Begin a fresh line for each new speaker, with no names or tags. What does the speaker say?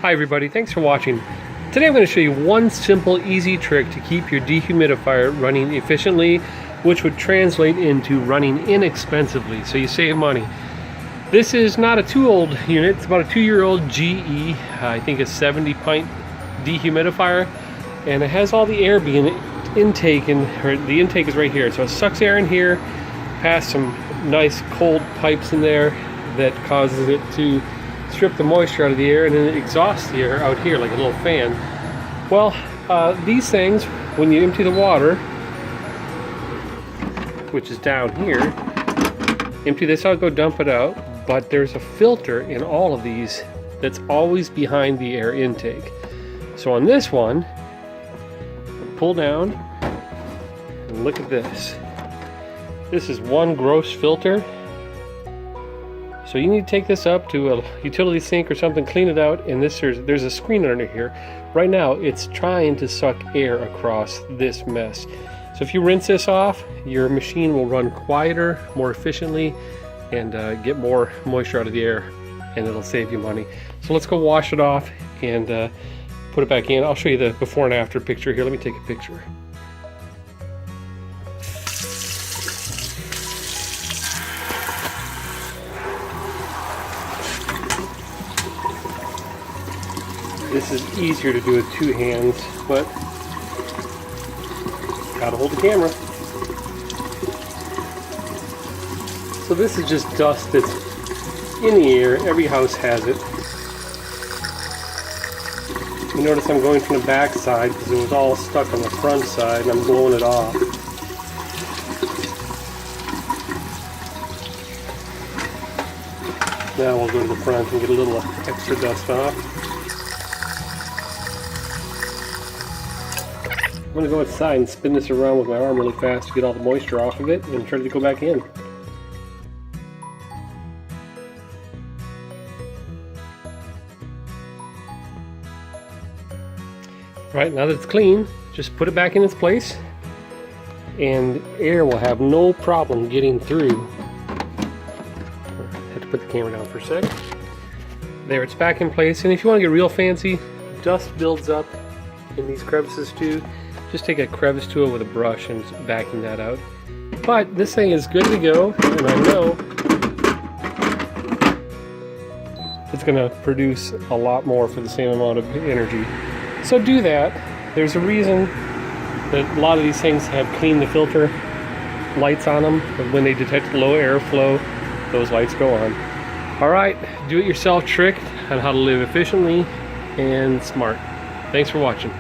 Hi everybody, thanks for watching. Today I'm going to show you one simple, easy trick to keep your dehumidifier running efficiently, which would translate into running inexpensively, so you save money. This is not a too old unit, it's about a 2-year-old GE, I think a 70 pint dehumidifier, and it has all the air being intake, or the intake is right here, so it sucks air in here, past some nice cold pipes in there that causes it to strip the moisture out of the air, and then it exhausts the air out here like a little fan. Well, these things, when you empty the water, which is down here, empty this out, go dump it out, but there's a filter in all of these that's always behind the air intake. So on this one, pull down and look at this. This is one gross filter. So you need to take this up to a utility sink or something, clean it out, and there's a screen under here. Right now it's trying to suck air across this mess. So if you rinse this off, your machine will run quieter, more efficiently, and get more moisture out of the air, and it'll save you money. So let's go wash it off and put it back in. I'll show you the before and after picture here. Let me take a picture. This is easier to do with two hands, but gotta hold the camera. So this is just dust that's in the air. Every house has it. You notice I'm going from the back side because it was all stuck on the front side, and I'm blowing it off. Now we'll go to the front and get a little extra dust off. I'm going to go outside and spin this around with my arm really fast to get all the moisture off of it and try to go back in. Right, now that it's clean, just put it back in its place and air will have no problem getting through. I have to put the camera down for a sec. There, it's back in place, and if you want to get real fancy, dust builds up in these crevices too. Just take a crevice tool with a brush and vacuum that out. But this thing is good to go, and I know it's going to produce a lot more for the same amount of energy. So do that. There's a reason that a lot of these things have clean the filter lights on them. When they detect low airflow, those lights go on. Alright, do it yourself trick on how to live efficiently and smart. Thanks for watching.